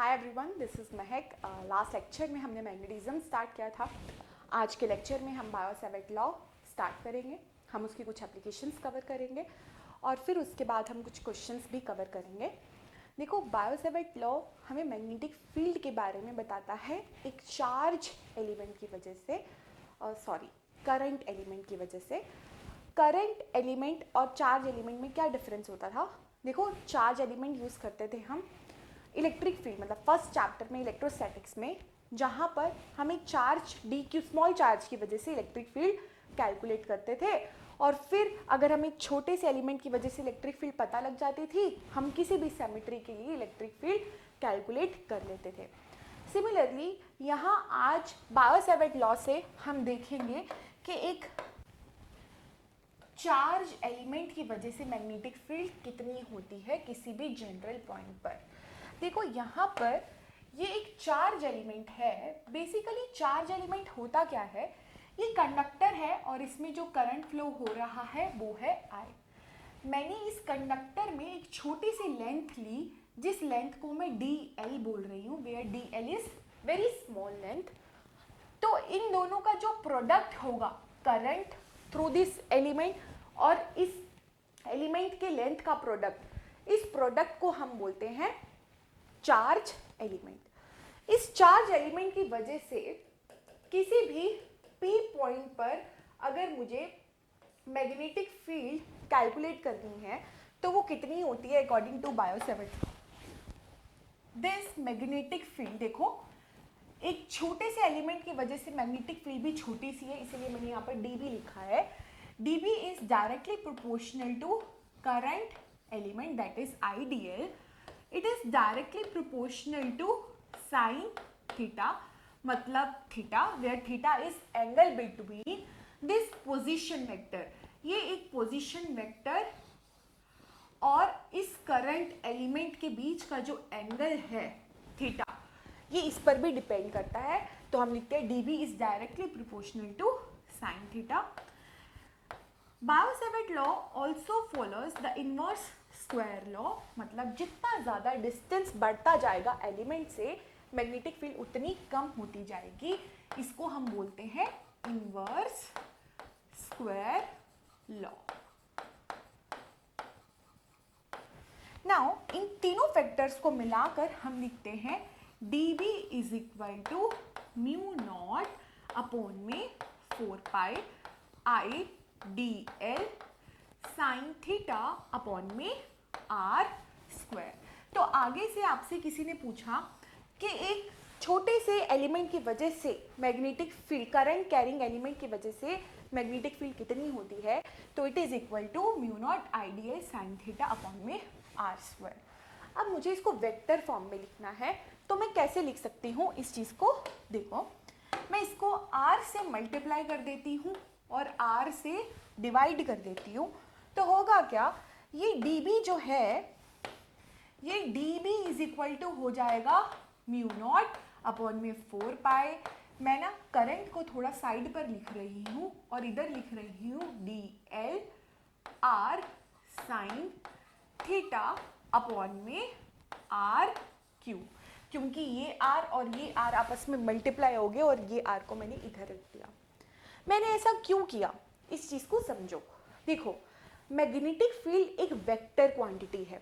Hi everyone, this is Mahak. Last lecture में हमने magnetism start किया था। आज के लेक्चर में हम बायो-सैवर्ट लॉ स्टार्ट करेंगे। हम उसकी कुछ एप्लीकेशंस कवर करेंगे और फिर उसके बाद हम कुछ क्वेश्चंस भी कवर करेंगे। देखो, बायो-सैवर्ट लॉ हमें मैग्नेटिक फील्ड के बारे में बताता है एक चार्ज एलिमेंट की वजह से, करंट एलिमेंट की वजह से। करंट एलिमेंट और चार्ज एलिमेंट में क्या डिफरेंस होता था? देखो, चार्ज एलिमेंट यूज़ करते थे हम इलेक्ट्रिक फील्ड, मतलब फर्स्ट चैप्टर में इलेक्ट्रोस्टैटिक्स में, जहाँ पर हम एक charge D Q small charge की वजह से इलेक्ट्रिक फील्ड कैलकुलेट करते थे। और फिर अगर हमें छोटे से एलिमेंट की वजह से इलेक्ट्रिक फील्ड पता लग जाती थी, हम किसी भी सिमेट्री के लिए इलेक्ट्रिक फील्ड कैलकुलेट कर लेते थे। सिमिलरली यहाँ आज बायो-सैवर्ट लॉ से हम देखेंगे कि एक चार्ज एलिमेंट की वजह से मैग्नेटिक फील्ड कितनी होती है किसी भी जनरल पॉइंट पर। देखो, यहाँ पर ये एक चार्ज एलिमेंट है। बेसिकली चार्ज एलिमेंट होता क्या है? ये कंडक्टर है और इसमें जो करंट फ्लो हो रहा है वो है I। मैंने इस कंडक्टर में एक छोटी सी लेंथ ली, जिस लेंथ को मैं DL बोल रही हूँ, where DL is very small length. तो इन दोनों का जो प्रोडक्ट होगा, करंट थ्रू दिस एलिमेंट और इस एलिमेंट के लेंथ का प्रोडक्ट, इस प्रोडक्ट को हम बोलते हैं चार्ज एलिमेंट। इस चार्ज एलिमेंट की वजह से किसी भी P पॉइंट पर अगर मुझे मैग्नेटिक फील्ड कैलकुलेट करनी है तो वो कितनी होती है according to Biot Savart. This magnetic field, देखो, एक छोटे से एलिमेंट की वजह से मैग्नेटिक फील्ड भी छोटी सी है, इसलिए मैंने यहाँ पर dB लिखा है। dB is directly proportional to current element, that is IDL. It is directly proportional to sin theta, मतलब theta, where theta is angle between this position vector. ये एक पोजीशन वेक्टर और इस करंट एलिमेंट के बीच का जो एंगल है theta, ये इस पर भी डिपेंड करता है। तो हम लिखते हैं dB is directly proportional to sin theta. Bio-Savart law also follows the inverse square law, मतलब जितना ज़्यादा डिस्टेंस बढ़ता जाएगा एलिमेंट से, मैग्नेटिक फील्ड उतनी कम होती जाएगी। इसको हम बोलते हैं इनवर्स स्क्वायर लॉ। नाउ इन तीनों फैक्टर्स को मिलाकर हम लिखते हैं dB is equal to mu not upon में 4 pi IDL sine theta upon में R स्क्वायर। तो आगे से आपसे किसी ने पूछा कि एक छोटे से एलिमेंट की वजह से magnetic field, current carrying element की वजह से मैग्नेटिक फील्ड कितनी होती है, तो it is equal to mu not IDL sine theta upon में R स्क्वायर। अब मुझे इसको वेक्टर फॉर्म में लिखना है, तो मैं कैसे लिख सकती हूँ इस चीज़ को? देखो, मैं इसको R से मल्टीप्लाई कर देती हूँ और R से डिवाइड कर देती हूँ, तो होगा क्या? ये dB जो है, ये dB इज इक्वल टू हो जाएगा म्यू नॉट अपॉन में 4 पाई। मैं ना करंट को थोड़ा साइड पर लिख रही हूँ और इधर लिख रही हूँ DL R sign theta upon में R Q, क्योंकि ये R और ये R आपस में मल्टीप्लाई हो गए और ये R को मैंने इधर रख दिया। मैंने ऐसा क्यों किया, इस चीज़ को समझो। देखो, मैग्नेटिक फील्ड एक वेक्टर क्वांटिटी है।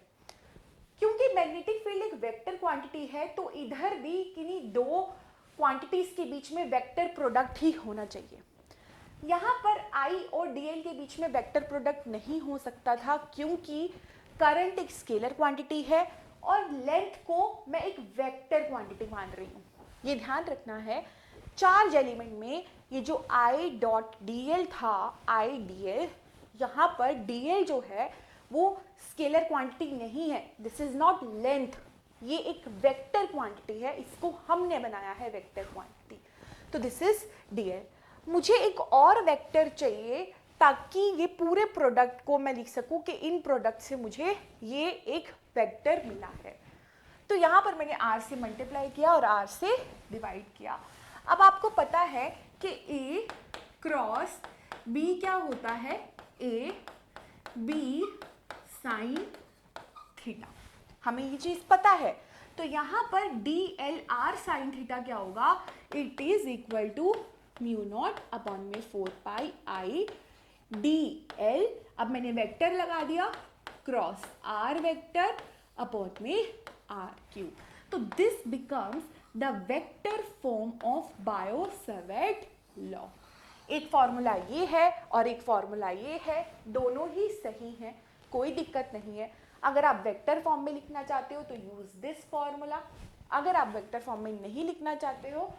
क्योंकि मैग्नेटिक फील्ड एक वेक्टर क्वांटिटी है, तो इधर भी किन्हीं दो क्वांटिटीज के बीच में वेक्टर प्रोडक्ट ही होना चाहिए। यहाँ पर I और DL के बीच में वेक्टर प्रोडक्ट नहीं हो सकता था, क्योंकि करंट एक स्केलर क्वांटिटी है और लेंथ को मैं एक वेक्टर क्वांटिटी मान रही हूँ। ये ध्यान रखना है, चार्ज एलिमेंट में ये जो I डॉट DL था, IDL, यहाँ पर DL जो है वो स्केलर क्वांटिटी नहीं है, दिस इज नॉट लेंथ, ये एक वेक्टर क्वांटिटी है, इसको हमने बनाया है वेक्टर क्वांटिटी। तो दिस इज DL। मुझे एक और वेक्टर चाहिए ताकि ये पूरे प्रोडक्ट को मैं लिख सकूं कि इन प्रोडक्ट से मुझे ये एक वेक्टर मिला है। तो यहाँ पर मैंने R से मल्टीप्लाई किया और R से डिवाइड किया। अब आपको पता है कि A क्रॉस B क्या होता है? A B sine theta. हमें ये चीज़ पता है। तो यहाँ पर d l r sine theta क्या होगा, it is equal to mu not upon में 4 पाई आई डी एल, अब मैंने वेक्टर लगा दिया क्रॉस आर वेक्टर अपॉन में आर क्यूब। तो this becomes the vector form of Biot-Savart law. एक फॉर्मूला ये है और एक फॉर्मूला ये है, दोनों ही सही हैं, कोई दिक्कत नहीं है। अगर आप वेक्टर फॉर्म में लिखना चाहते हो तो यूज दिस फॉर्मूला, अगर आप वेक्टर फॉर्म में नहीं लिखना चाहते हो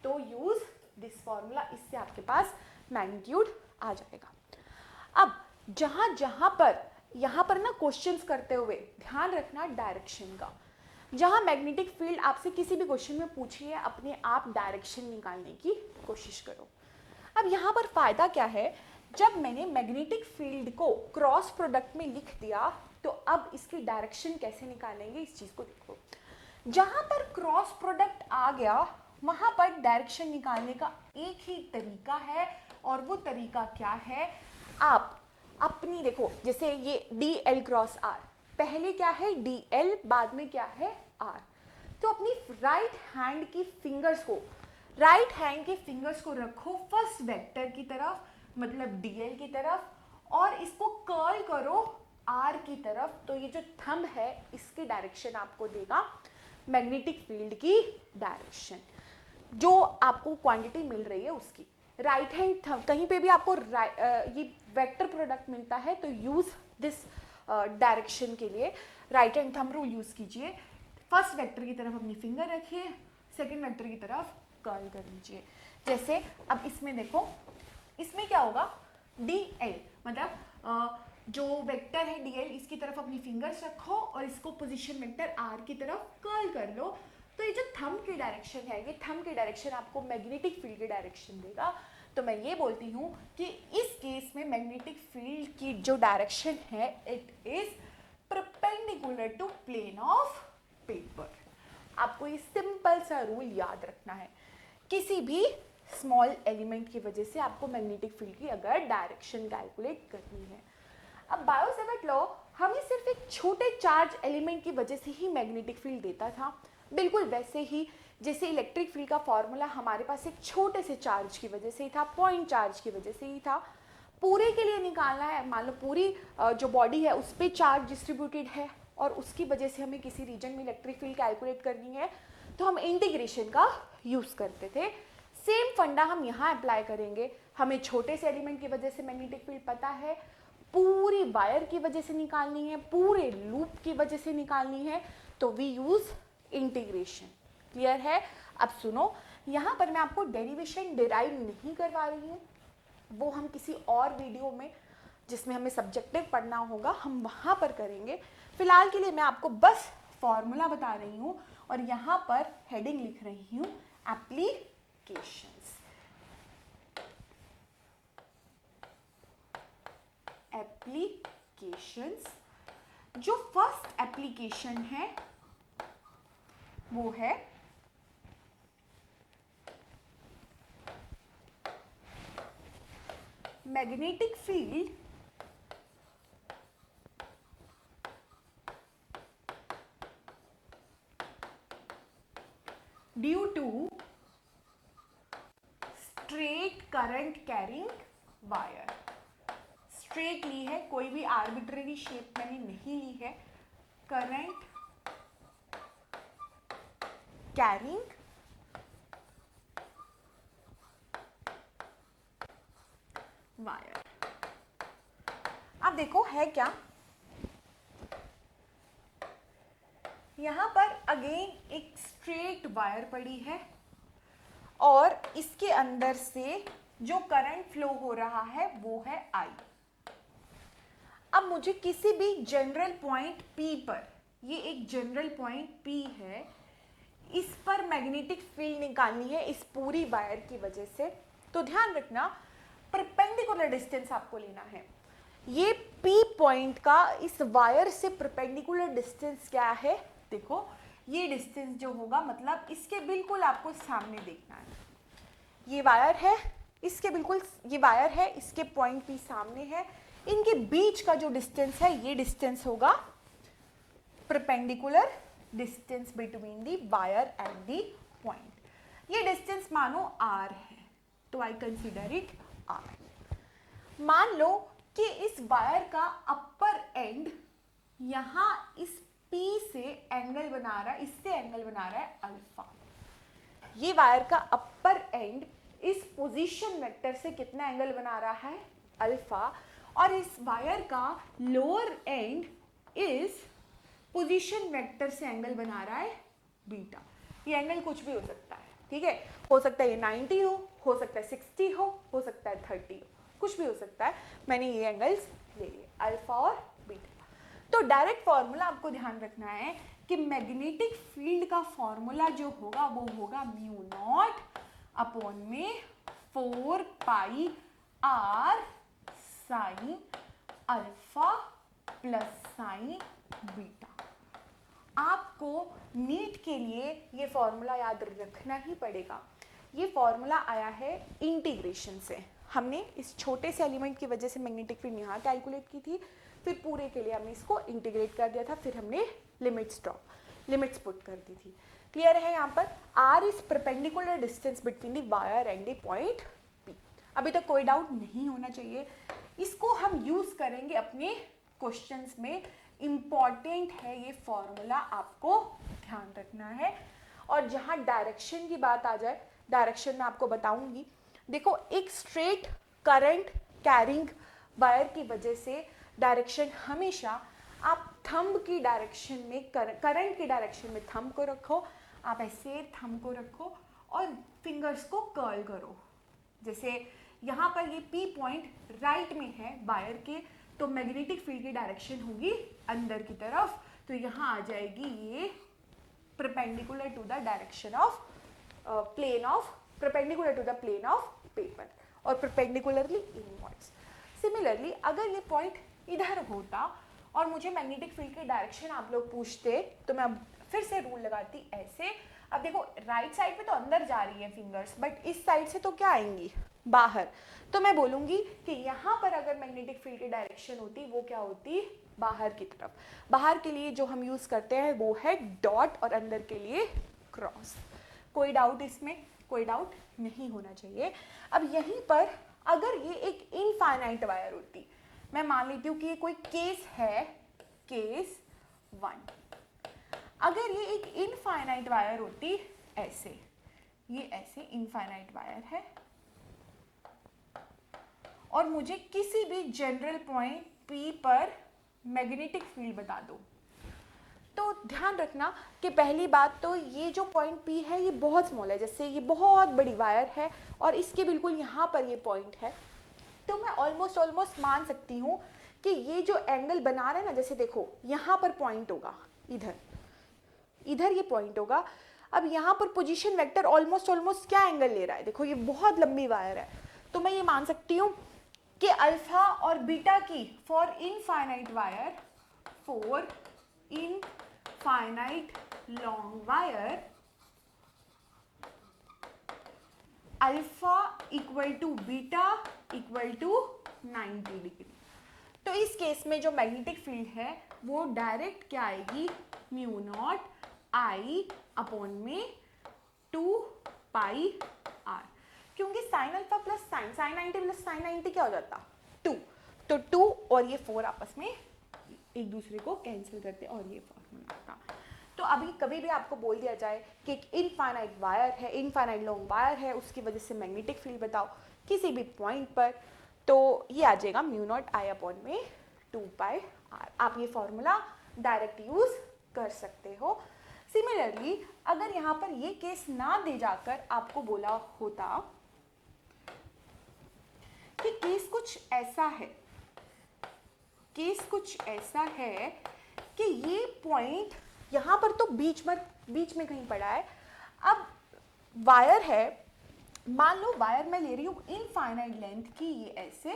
तो यूज दिस फॉर्मूला, इससे आपके पास मैग्नीट्यूड आ जाएगा। अब जहां जहां पर यहाँ पर ना क्वेश्चंस करते हुए ध्यान रखना डायरेक्शन का। जहां मैग्नेटिक फील्ड आपसे किसी भी क्वेश्चन में पूछिए, अपने आप डायरेक्शन निकालने की कोशिश करो। अब यहाँ पर फायदा क्या है, जब मैंने मैग्नेटिक फील्ड को क्रॉस प्रोडक्ट में लिख दिया तो अब इसकी डायरेक्शन कैसे निकालेंगे, इस चीज को देखो। जहां पर क्रॉस प्रोडक्ट आ गया वहां पर डायरेक्शन निकालने का एक ही तरीका है, और वो तरीका क्या है, आप अपनी देखो, जैसे ये डी एल क्रॉस आर, पहले क्या है डी एल, बाद में क्या है आर। तो अपनी राइट हैंड की फिंगर्स को रखो फर्स्ट वेक्टर की तरफ, मतलब डी एल की तरफ, और इसको कर्ल करो आर की तरफ। तो ये जो थंब है इसकी डायरेक्शन आपको देगा मैग्नेटिक फील्ड की डायरेक्शन, जो आपको क्वांटिटी मिल रही है उसकी। राइट हैंड थंब, कहीं पे भी आपको ये वेक्टर प्रोडक्ट मिलता है तो यूज दिस डायरेक्शन के लिए right hand thumb rule use कीजिए। फर्स्ट वेक्टर की तरफ अपनी फिंगर रखिए, सेकंड वेक्टर की तरफ कर्ल कर लीजिए। जैसे अब इसमें देखो, इसमें क्या होगा, डी एल मतलब जो वेक्टर है डी एल, इसकी तरफ अपनी फिंगर्स रखो और इसको पोजीशन वेक्टर आर की तरफ कर्ल कर लो। तो ये जो थंब की डायरेक्शन है, ये थंब की डायरेक्शन आपको मैग्नेटिक फील्ड की डायरेक्शन देगा। तो मैं ये बोलती हूँ कि इस केस में मैग्नेटिक फील्ड की जो डायरेक्शन है it is perpendicular to plane of paper. आपको ये सिंपल सा रूल याद रखना है। किसी भी स्मॉल एलिमेंट की वजह से आपको मैग्नेटिक फील्ड की अगर डायरेक्शन कैलकुलेट करनी है। अब बायो-सेवर्ट लॉ हमें सिर्फ एक छोटे चार्ज एलिमेंट की वजह से ही मैग्नेटिक फील्ड देता था, बिल्कुल वैसे ही जैसे इलेक्ट्रिक फील्ड का फॉर्मूला हमारे पास एक छोटे से चार्ज की वजह से ही था, पॉइंट चार्ज की वजह से ही था। पूरे के लिए निकालना है, मान लो पूरी जो बॉडी है उस पर चार्ज डिस्ट्रीब्यूटेड है और उसकी वजह से हमें किसी रीजन में इलेक्ट्रिक फील्ड कैलकुलेट करनी है तो हम इंटीग्रेशन का यूज़ करते थे। सेम फंडा हम यहाँ अप्लाई करेंगे। हमें छोटे से एलिमेंट की वजह से मैग्नेटिक फील्ड पता है, पूरी वायर की वजह से निकालनी है, पूरे लूप की वजह से निकालनी है, तो वी यूज इंटीग्रेशन। क्लियर है? अब सुनो, यहाँ पर मैं आपको डेरिवेशन डिराइव नहीं करवा रही हूँ, वो हम किसी और वीडियो में जिसमें हमें सब्जेक्टिव पढ़ना होगा हम वहाँ पर करेंगे। फिलहाल के लिए मैं आपको बस फॉर्मूला बता रही हूँ और यहाँ पर हेडिंग लिख रही हूँ एप्लीकेशंस। एप्लीकेशंस, जो फर्स्ट एप्लीकेशन है वो है magnetic field due to straight current carrying wire. Straight ली है, कोई भी आर्बिट्रेरी शेप मैंने नहीं ली है। Current carrying wire. अब देखो है क्या, यहां पर अगेन एक स्ट्रेट वायर पड़ी है और इसके अंदर से जो करंट फ्लो हो रहा है वो है I। अब मुझे किसी भी जनरल पॉइंट P पर, ये एक जनरल पॉइंट P है, इस पर मैग्नेटिक फील्ड निकालनी है इस पूरी वायर की वजह से। तो ध्यान रखना परपेंडिकुलर डिस्टेंस आपको लेना है। ये P पॉइंट का इस वायर से परपेंडिकुलर डिस्टेंस क्या है, देखो ये डिस्टेंस जो होगा मतलब इसके बिल्कुल आपको सामने देखना है। ये वायर है, इसके बिल्कुल ये वायर है, इसके पॉइंट P सामने है, इनके बीच का जो डिस्टेंस है ये डिस्टेंस होगा perpendicular distance between the wire and the point. ये distance मानो r है, तो I consider it r. मान लो कि इस वायर का अपर एंड यहाँ इस P से एंगल बना रहा है, इससे एंगल बना रहा है अल्फा. ये वायर का अपर एंड इस पोजीशन वेक्टर से कितना एंगल बना रहा है? अल्फा. और इस वायर का लोअर एंड इस पोजीशन वेक्टर से एंगल बना रहा है बीटा. ये एंगल कुछ भी हो सकता है, ठीक है. हो सकता है ये 90 हो सकता है 60 हो सकता है 30 हो, कुछ भी हो सकता है. मैंने ये एंगल्स ले लिए, अल्फा और बीटा. तो डायरेक्ट फॉर्मूला आपको ध्यान रखना है कि मैग्नेटिक फील्ड का फॉर्मूला जो होगा वो होगा म्यू नॉट अपॉन में 4 pi R sine alpha plus sine beta. आपको नीट के लिए ये फॉर्मूला याद रखना ही पड़ेगा. ये फॉर्मूला आया है इंटीग्रेशन से. हमने इस छोटे से एलिमेंट की वजह से मैग्नेटिक फील्ड यहाँ कैलकुलेट की थी, फिर पूरे के लिए हमने इसको इंटीग्रेट कर दिया था, फिर हमने लिमिट्स पुट कर दी थी. क्लियर है? यहाँ पर r is perpendicular distance between the wire and the point P. अभी तक कोई डाउट नहीं होना चाहिए. इसको हम यूज करेंगे अपने क्वेश्चंस में. इम्पॉर्टेंट है ये फॉर्मूला, आपको ध्यान रखना है. और जहाँ डायरेक्शन की बात आ जाए, डायरेक्शन में आपको बताऊंगी. देखो, एक स्ट्रेट करंट कैरिंग वायर की वजह से डायरेक्शन हमेशा आप थंब की डायरेक्शन में, करंट की डायरेक्शन में थंब को रखो. आप ऐसे थंब को रखो और फिंगर्स को कर्ल करो. जैसे यहाँ पर ये P पॉइंट राइट में है वायर के, तो मैग्नेटिक फील्ड की डायरेक्शन होगी अंदर की तरफ. तो यहाँ आ जाएगी ये perpendicular to the direction of plane of, perpendicular to the plane of paper और परपेंडिकुलरली इनवर्ड्स. सिमिलरली अगर ये पॉइंट इधर होता और मुझे मैग्नेटिक फील्ड की डायरेक्शन आप लोग पूछते, तो मैं फिर से रूल लगाती ऐसे. अब देखो, राइट साइड पे तो अंदर जा रही है फिंगर्स, बट इस साइड से तो क्या आएंगी? बाहर. तो मैं बोलूंगी कि यहाँ पर अगर मैग्नेटिक फील्ड की डायरेक्शन होती, वो क्या होती? बाहर की तरफ. बाहर के लिए जो हम यूज करते हैं वो है डॉट और अंदर के लिए क्रॉस. कोई डाउट इसमें? कोई डाउट नहीं होना चाहिए. अब यहीं पर अगर ये एक इनफाइनाइट वायर होती, मैं मान लेती हूँ कि ये कोई केस है, केस 1. अगर ये एक इनफाइनाइट वायर होती ऐसे, ये ऐसे इनफाइनाइट वायर है और मुझे किसी भी जनरल पॉइंट P पर मैग्नेटिक फील्ड बता दो, तो ध्यान रखना कि पहली बात तो ये जो पॉइंट P है ये बहुत स्मॉल है. जैसे ये बहुत बड़ी वायर है और इसके बिल्कुल यहाँ पर ये पॉइंट है, तो मैं ऑलमोस्ट मान सकती हूँ कि ये जो एंगल बना रहा है ना, जैसे देखो यहाँ पर पॉइंट होगा, इधर ये पॉइंट होगा. अब यहाँ पर पोजीशन वेक्टर ऑलमोस्ट क्या एंगल ले रहा है? देखो ये बहुत लंबी वायर है, तो मैं ये मान सकती हूँ कि अल्फा और बीटा की for infinite wire, for infinite long wire, alpha equal to beta equal to 90 degree. तो इस केस में जो मैग्नेटिक फील्ड है वो डायरेक्ट क्या आएगी? म्यू नॉट आई अपॉन में 2 पाई आर. क्योंकि sign alpha plus sine 90 plus sine 90 क्या हो जाता? 2. तो 2 और ये 4 आपस में एक दूसरे को कैंसिल करते और ये फॉर्मूला आता. तो अभी कभी भी आपको बोल दिया जाए कि एक इनफाइनाइट वायर है, इनफाइनाइट लॉन्ग वायर है, उसकी वजह से मैग्नेटिक फील्ड बताओ किसी भी पॉइंट पर, तो ये आ जाएगा म्यू नॉट आई अपॉन में 2 पाई आर. आप ये फॉर्मूला डायरेक्ट यूज कर सकते हो. सिमिलरली अगर यहाँ पर ये केस ना दे जाकर आपको बोला होता कि केस कुछ ऐसा है कि ये पॉइंट यहाँ पर तो बीच में कहीं पड़ा है. अब वायर है, मान लो वायर मैं ले रही हूँ इनफाइनाइट लेंथ की, ये ऐसे,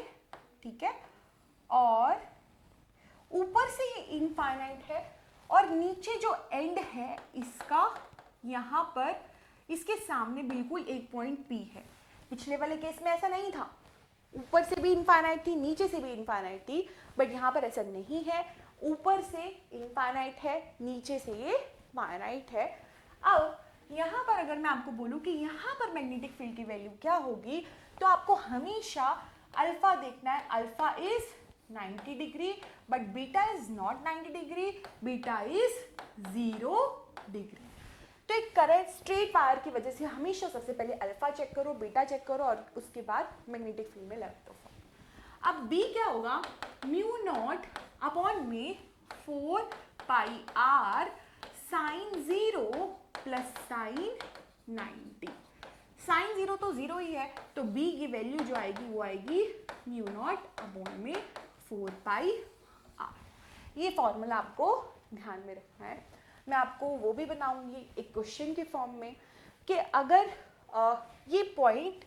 ठीक है, और ऊपर से ये इनफाइनाइट है और नीचे जो एंड है इसका, यहाँ पर इसके सामने बिल्कुल एक पॉइंट P है. पिछले वाले केस में ऐसा नहीं था, ऊपर से भी इनफाइनाइट थी, नीचे से भी इनफाइनाइट थी, बट यहाँ पर ऐसा नहीं है. ऊपर से इनफाइनाइट है, नीचे से ये फाइनाइट है। अब यहाँ पर अगर मैं आपको बोलूँ कि यहाँ पर मैग्नेटिक फील्ड की वैल्यू क्या होगी, तो आपको हमेशा अल्फा देखना है। Alpha is 90 degree but beta is not 90 degree, beta is 0 degree. तो एक करंट स्ट्रेट वायर की वजह से हमेशा सबसे पहले अल्फा चेक करो, बीटा चेक करो और उसके बाद मैग्नेटिक फील्ड में लग दो। अब बी क्या होगा, म्यू नॉट अपॉन में 4 pi R sine 0 plus sine 90। Sine 0 तो 0 ही है, तो बी की वैल्यू जो आएगी वो आएगी म्यू नॉट अपॉन में 4 पाई आर। ये फॉर्मूला आपको ध्यान में रखना है। मैं आपको वो भी बनाऊंगी एक क्वेश्चन के फॉर्म में कि अगर ये पॉइंट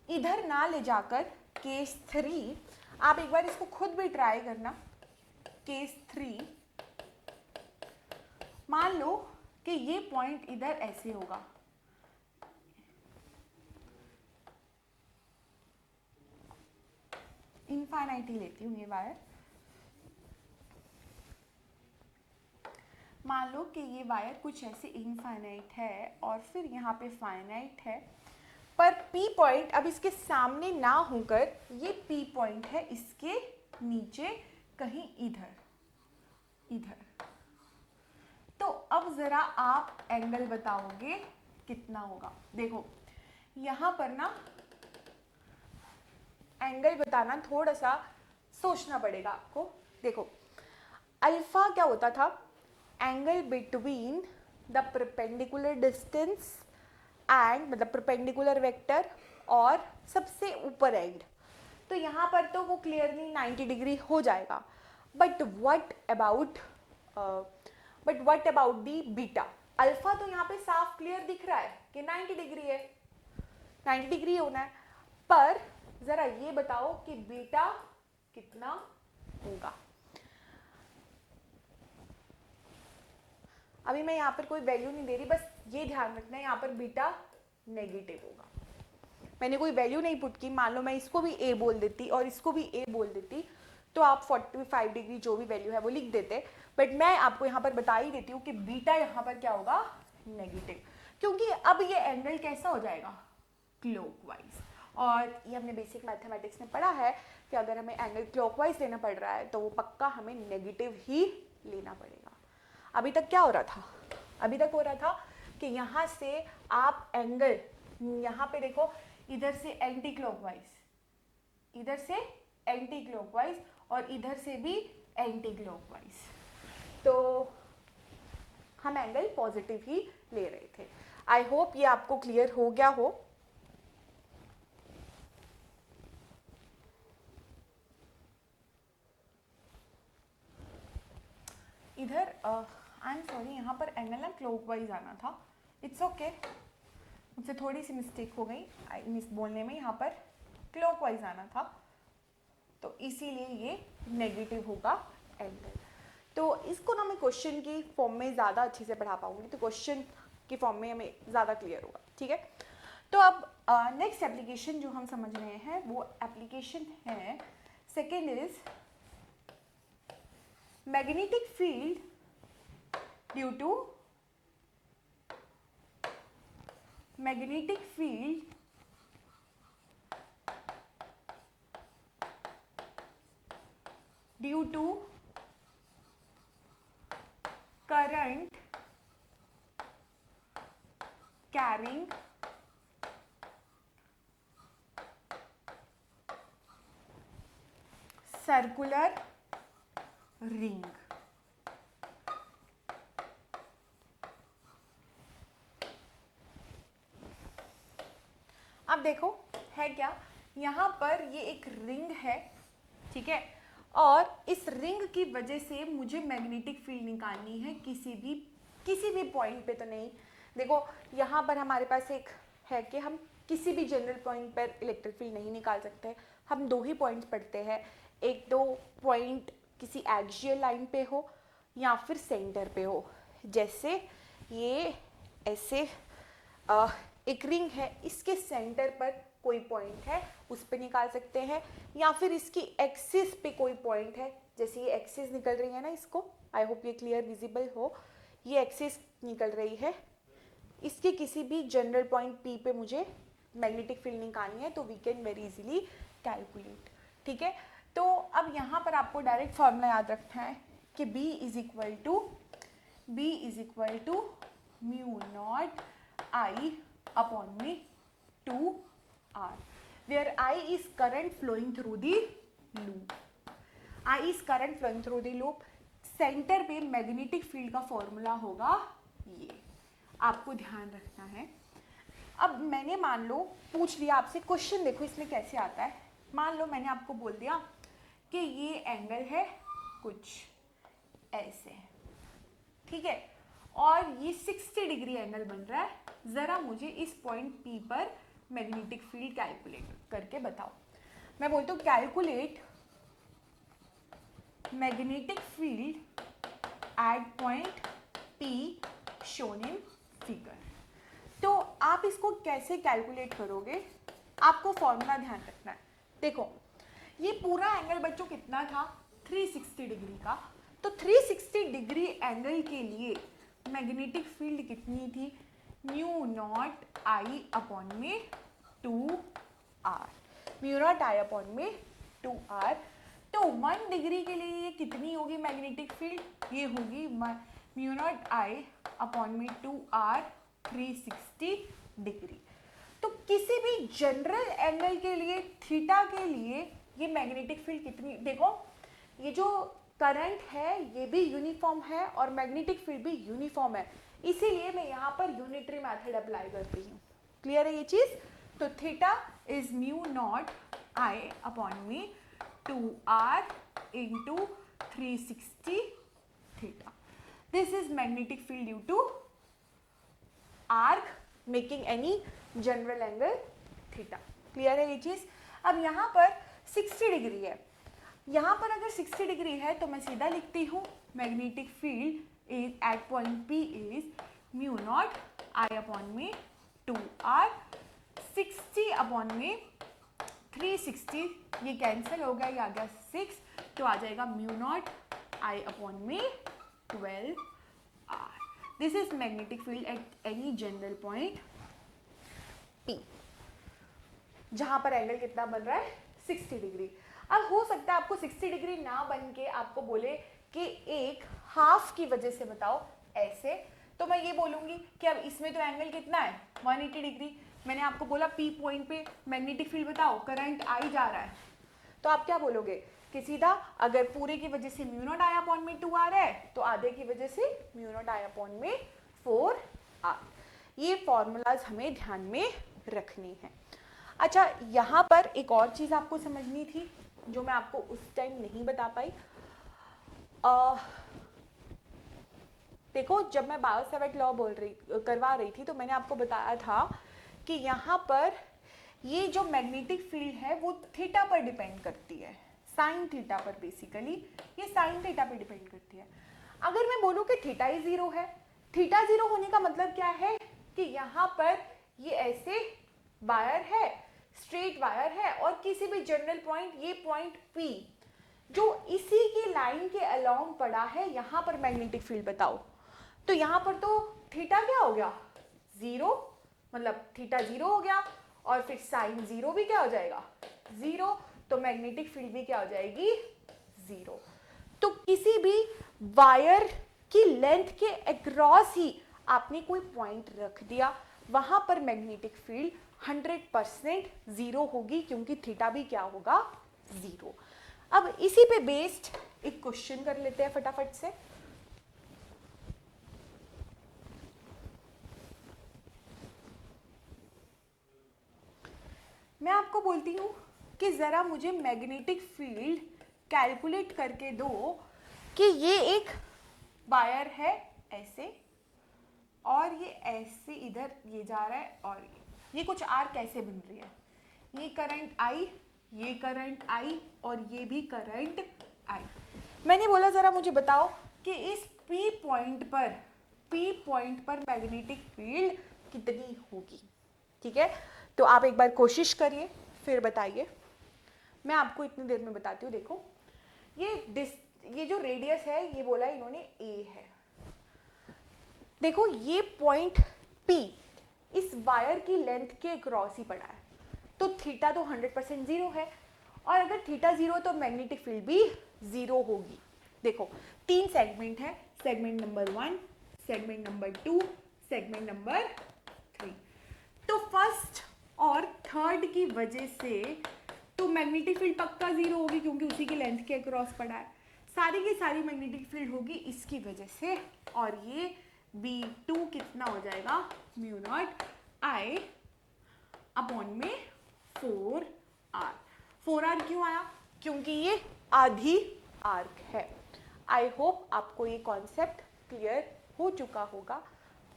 इधर ना ले जाकर केस 3, आप एक बार इसको खुद भी ट्राई करना। केस 3, मान लो कि ये पॉइंट इधर ऐसे होगा, इनफाइनाइटी लेती हूँ ये वायर। मान लो कि ये वायर कुछ ऐसे इनफाइनाइट है और फिर यहाँ पे फाइनाइट है, पर P पॉइंट अब इसके सामने ना होकर ये P पॉइंट है इसके नीचे कहीं इधर। तो अब जरा आप एंगल बताओगे कितना होगा। देखो यहाँ पर ना एंगल बताना थोड़ा सा सोचना पड़ेगा आपको। देखो अल्फा क्या होता था, angle between the perpendicular distance and मतलब परपेंडिकुलर वेक्टर और सबसे ऊपर एंड। तो यहाँ पर तो वो क्लियरली 90 डिग्री हो जाएगा, but what about the beta. Alpha तो यहाँ पे साफ क्लियर दिख रहा है कि 90 डिग्री है, 90 डिग्री होना है, पर जरा ये बताओ कि बीटा कितना होगा। अभी मैं यहाँ पर कोई वैल्यू नहीं दे रही, बस ये ध्यान रखना है यहाँ पर बीटा नेगेटिव होगा। मैंने कोई वैल्यू नहीं पुट की। मान लो मैं इसको भी ए बोल देती और इसको भी ए बोल देती, तो आप 45 डिग्री जो भी वैल्यू है वो लिख देते, बट मैं आपको यहाँ पर बता ही देती हूँ कि बीटा यहाँ पर क्या होगा, नेगेटिव, क्योंकि अब ये एंगल कैसा हो जाएगा, क्लॉकवाइज। और ये हमने बेसिक मैथमेटिक्स में पढ़ा है कि अगर हमें एंगल क्लॉकवाइज लेना पड़ रहा है तो वो पक्का हमें नेगेटिव ही लेना पड़ेगा। अभी तक क्या हो रहा था, अभी तक हो रहा था कि यहाँ से आप एंगल, यहाँ पे देखो इधर से एंटी क्लॉकवाइज, इधर से एंटी क्लॉकवाइज और इधर से भी एंटी क्लॉकवाइज, तो हम एंगल पॉजिटिव ही ले रहे थे। आई होप ये आपको क्लियर हो गया हो। इधर आई एम सॉरी, यहाँ पर एंगल ना क्लॉकवाइज आना था। इट्स ओके, मुझसे थोड़ी सी मिस्टेक हो गई मिस बोलने में, यहाँ पर क्लॉकवाइज आना था, तो इसीलिए ये नेगेटिव होगा एंगल। तो इसको ना मैं क्वेश्चन की फॉर्म में ज़्यादा अच्छे से पढ़ा पाऊंगी, तो क्वेश्चन की फॉर्म में हमें ज़्यादा क्लियर होगा, ठीक है। तो अब नेक्स्ट एप्लीकेशन जो हम समझ रहे हैं वो एप्लीकेशन है, second is magnetic field due to magnetic field due to current carrying circular ring। अब देखो है क्या, यहाँ पर ये एक रिंग है, ठीक है, और इस रिंग की वजह से मुझे मैग्नेटिक फील्ड निकालनी है किसी भी पॉइंट पे तो नहीं। देखो यहाँ पर हमारे पास एक है कि हम किसी भी जनरल पॉइंट पर इलेक्ट्रिक फील्ड नहीं निकाल सकते। हम दो ही पॉइंट्स पढ़ते हैं, एक दो पॉइंट किसी एक्सियल लाइन पे हो या फिर सेंटर पे हो। जैसे ये ऐसे एक रिंग है, इसके सेंटर पर कोई पॉइंट है उस पे निकाल सकते हैं, या फिर इसकी एक्सिस पे कोई पॉइंट है जैसे ये एक्सिस निकल रही है ना, इसको आई होप ये क्लियर विजिबल हो, ये एक्सिस निकल रही है, इसके किसी भी जनरल पॉइंट P पे मुझे मैग्नेटिक फील्ड निकालनी है, तो we can very easily calculate. ठीक है, तो अब यहाँ पर आपको डायरेक्ट फॉर्मूला याद रखना है कि B is equal to mu not I upon में 2R, where I is current flowing through the loop. I is current flowing through the loop. Centre पे मैग्नेटिक फील्ड का फॉर्मूला होगा ये, आपको ध्यान रखना है। अब मैंने मान लो पूछ लिया आपसे, क्वेश्चन देखो इसमें कैसे आता है। मान लो मैंने आपको बोल दिया कि ये एंगल है कुछ ऐसे, ठीक है, और ये 60 डिग्री एंगल बन रहा है। ज़रा मुझे इस पॉइंट P पर मैग्नेटिक फील्ड कैलकुलेट करके बताओ। मैं बोलती हूँ calculate magnetic field at point P shown in figure. तो आप इसको कैसे कैलकुलेट करोगे, आपको फॉर्मूला ध्यान रखना है। देखो ये पूरा एंगल बच्चों कितना था, 360 डिग्री का। तो 360 डिग्री एंगल के लिए मैग्नेटिक फील्ड कितनी थी, म्यू नॉट I अपॉन में 2R, mu not I upon में 2R। तो 1 डिग्री के लिए ये कितनी होगी मैग्नेटिक फील्ड, ये होगी म्यू नॉट I अपॉन में 2R 360 डिग्री। तो किसी भी जनरल एंगल के लिए थीटा के लिए ये मैग्नेटिक फील्ड कितनी, देखो ये जो करंट है ये भी यूनिफॉर्म है और मैग्नेटिक फील्ड भी यूनिफॉर्म है, इसीलिए मैं यहाँ पर यूनिटरी मेथड अप्लाई करती हूँ। क्लियर है ये चीज? तो theta is mu not I upon में 2R into 360 theta. This is magnetic field due to arc making any general angle theta. Clear है ये चीज? अब यहाँ पर 60 डिग्री है, यहाँ पर अगर 60 डिग्री है तो मैं सीधा लिखती हूँ magnetic field is at point P is mu not I upon में 2R, 60 अपॉन में 360, ये कैंसिल हो गया, ये आ गया 6, तो आ जाएगा म्यू नॉट I अपॉन में 12R। This is magnetic field at any general point P, जहां पर एंगल कितना बन रहा है 60 डिग्री। अब हो सकता है आपको 60 डिग्री ना बन के आपको बोले कि एक हाफ की वजह से बताओ ऐसे, तो मैं ये बोलूंगी कि अब इसमें तो एंगल कितना है 180 डिग्री। मैंने आपको बोला P पॉइंट पे मैग्नेटिक फील्ड बताओ, करंट I जा रहा है, तो आप क्या बोलोगे कि सीधा अगर पूरे की वजह से म्यू नॉट I अपॉन में 2R है तो आधे की वजह से म्यू नॉट I अपॉन में 4R। ये फॉर्मूलाज हमें ध्यान में रखनी है। अच्छा, यहाँ पर एक और चीज़ आपको समझनी थी जो मैं आपको उस टाइम नहीं बता पाई। देखो जब मैं बायो-सैवर्ट लॉ करवा रही थी तो मैंने आपको बताया था कि यहाँ पर ये जो मैग्नेटिक फील्ड है वो थीटा पर डिपेंड करती है, साइन थीटा पर। बेसिकली ये साइन थीटा पर डिपेंड करती है। अगर मैं बोलूँ कि थीटा ही 0 है, थीटा 0 होने का मतलब क्या है कि यहाँ पर ये ऐसे वायर है, स्ट्रेट वायर है, और किसी भी जनरल पॉइंट, ये पॉइंट P जो इसी की लाइन के अलोंग पड़ा है, यहाँ पर मैग्नेटिक फील्ड बताओ। तो यहाँ पर तो थीटा क्या हो गया 0, मतलब थीटा 0 हो गया, और फिर साइन 0 भी क्या हो जाएगा 0, तो मैग्नेटिक फील्ड भी क्या हो जाएगी 0। तो किसी भी वायर की लेंथ के अक्रॉस ही आपने कोई पॉइंट रख दिया, वहां पर मैग्नेटिक फील्ड 100% 0 होगी, क्योंकि थीटा भी क्या होगा 0। अब इसी पे बेस्ड एक क्वेश्चन कर लेते हैं फटाफट से। मैं आपको बोलती हूँ कि ज़रा मुझे मैग्नेटिक फील्ड कैलकुलेट करके दो कि ये एक वायर है ऐसे, और ये ऐसे इधर ये जा रहा है, और ये कुछ आर कैसे बन रही है, ये करंट I, ये करंट I, और ये भी करंट I। मैंने बोला ज़रा मुझे बताओ कि इस P पॉइंट पर मैग्नेटिक फील्ड कितनी होगी। ठीक है, तो आप एक बार कोशिश करिए फिर बताइए। मैं आपको इतनी देर में बताती हूँ। देखो ये ये जो रेडियस है ये बोला इन्होंने ए है। देखो ये पॉइंट P इस वायर की लेंथ के क्रॉस ही पड़ा है, तो थीटा तो 100% जीरो है, और अगर थीटा जीरो तो मैग्नेटिक फील्ड भी जीरो होगी। देखो 3 सेगमेंट है, segment number 1, segment number 2, segment number 3। तो फर्स्ट और थर्ड की वजह से तो मैग्नेटिक फील्ड पक्का जीरो होगी क्योंकि उसी की लेंथ के अक्रॉस पड़ा है। सारी की सारी मैग्नेटिक फील्ड होगी इसकी वजह से, और ये B2 कितना हो जाएगा, म्यू नॉट I अपॉन में 4R। 4R क्यों आया, क्योंकि ये आधी आर्क है। आई होप आपको ये कॉन्सेप्ट क्लियर हो चुका होगा।